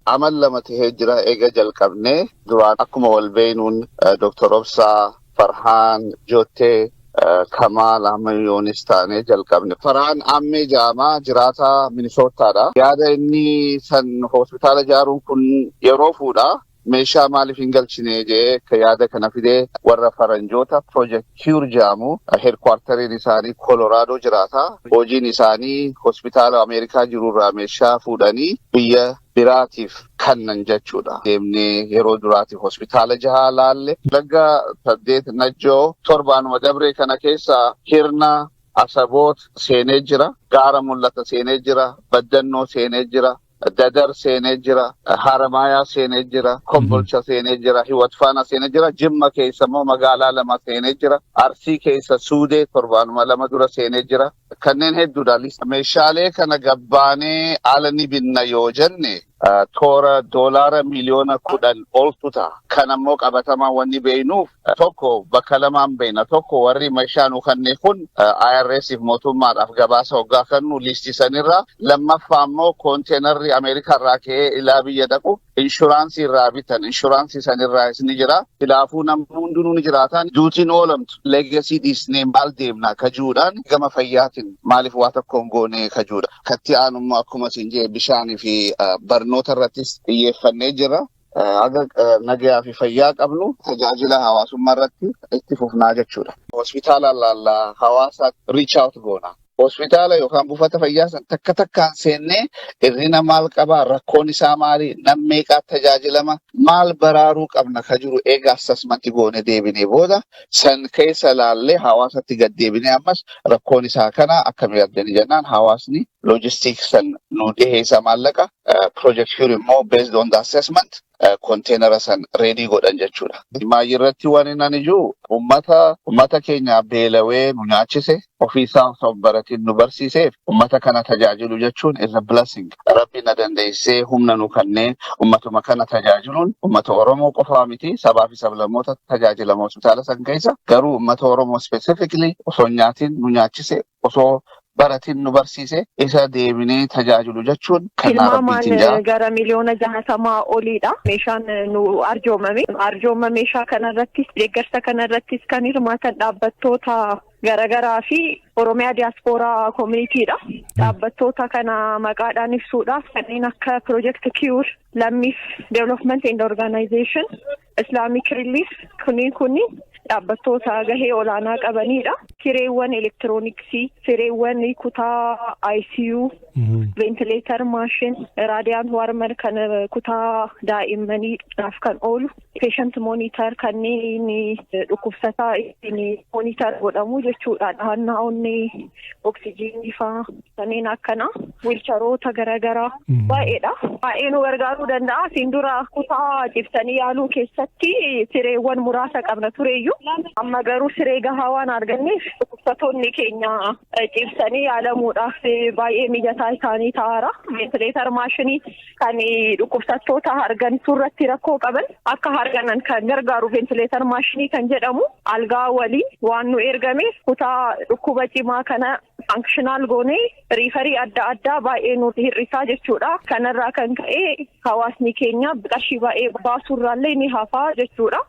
amal lama tahee jira eega jalqabnee duraan akkuma wal beeynuun Dr. Obsaa Farhaan Joottee Kamaal Ahmayyoonis taanee jalqabne. Farhaan ammee jaamaa jiraataa Minisootaadha. Yaada inni san hospitaala ijaaruun kun yeroo fuudha. Meeshaa maaliif hin galchine jee ka yaada kana fidee warra faranjoota Project Cure jaamu headquarteriin isaanii Colorado jiraata. Hojiin isaanii hospitaala Ameerikaa jirurraa meeshaa fuudhanii biyya biraatiif kannan jechuudha. Deemnee yeroo duraatiif hospitaala jahaa laalle Lagga 8 Najjoo torbaanuma dabree kana keessa Hirna Asaboot seenee jira. Gaara Mul'ata seenee jira. Baddannoo seenee jira. Dadar seenee jira, Haramayaa seenee jira, Kombolcha seenee jira, Hiwatfaana seenee jira, Jimma keessa immoo magaalaa lama seenee jira, Arsii keessa Suudee torbaanuma lama dura seenee jira. Kanneen hedduudha. Meeshaalee kana gabbaanee ala ni binna yoo jenne toora doolaara miliyoona 10 oltu ta'a. Kan ammoo qabatamaa wanni beeynuuf tokko bakka lamaan beeyna. Tokko warri meeshaa nu kanneen kun IRSif mootummaadhaaf gabaasa hoggaa kannu listisanirra. Lammaffaa ammoo konteenarri Ameerikaa ka'ee ilaa biyya dhaqu inshuraansii irraa bitan. Inshuraansii sanirraa ni jira. Ilaafuu namni hundinuu ni jiraataan duutiin oolamtu leegasii dhiisnee maal deemna kajuudhaan gama fayyaatiin maaliif waa tokkoon goonee kajuudha. Katti aanummaa akkuma isin jee bishaanii fi barnoota irrattis xiyyeeffannee jira. Aga nagayaa fi fayyaa qabnu tajaajila hawaasummaa irratti itti fufnaa jechuudha. Hospitaala laallaa hawaasa reach out goona. Hospitaala yookaan buufata fayyaa san takka takkaan seennee irrina maal qabaa, rakkoon isaa maali, nam meeqaa tajaajilama, maal baraaruu qabna ka jiru eega assessment goone deebinee booda san keessa laallee hawaasatti gad deebinee ammas rakkoon isaa kana akkamii arganii jennaan hawaasni logistics san nu dhiheessa maallaqa Project Cure immoo based on the assessment konteenara san reedii godhan jechuudha. Maayirratti waan inni jiru ummata keenya beelawee nu nyaachise ofiisaa osoo baratiin nu barsiiseef ummata kana tajaajilu jechuun is a blessing. Rabbi na dandeessee humna nu kanneen ummatuma kana tajaajiluun ummata Oromoo qofaa miti sabaa fi sablammoota tajaajilamu hospitaala san keessa garuu ummata Oromoo specifically osoo nyaatiin nu nyaachise osoo baratiin nu barsiise isa deebinee tajaajilu jechuun kan Rabbiitiin jaa. Gara miliyoona 60 oliidha. Meeshaan nu arjoomame meeshaa kanarrattis deeggarsa kanarrattis kan hirmaatan dhaabbattoota garagaraa fi Oromiyaa Diaspora Community'dha. Dhaabbattoota kana maqaadhaan ibsuudhaaf kanneen akka Project Cure, Lammif Development and Organization, Islamic Relief kunniin dhaabbattoota gahee olaanaa qabanidha. Kireewwan elektirooniksii, sireewwan kutaa ICU, ventilator machine, raadiyaan warmer kan kutaa daa'immaniidhaaf kan oolu, patient monitor kanneen dhukkubsataa ittiin monitor godhamu jechuudha. Naannoonni oksijiinii faa kanneen akkana wiilcharoota garagaraa baay'eedha. Baay'ee nu gargaaruu danda'a. Siin dura kutaa ciibsanii yaaluu keessatti sireewwan muraasa qabna tureeyyuu. Amma garuu siree gahaa waan arganneef dhukkubsattoonni keenya ciibsanii yaalamuudhaaf baay'ee mijataa isaanii ta'ara. Ventilator maashinii kan dhukkubsattoota arganitu irratti rakkoo qaban akka arganan kan gargaaru ventilator maashinii kan jedhamu algaa walii waan nu ergameef kutaa dhukkuba cimaa kana functional goonee riifarii adda addaa baay'ee nuti hir'isaa jechuudha. Kanarraa kan ka'e hawaasni keenya qarshii baay'ee baasurraallee ni hafaa jechuudha.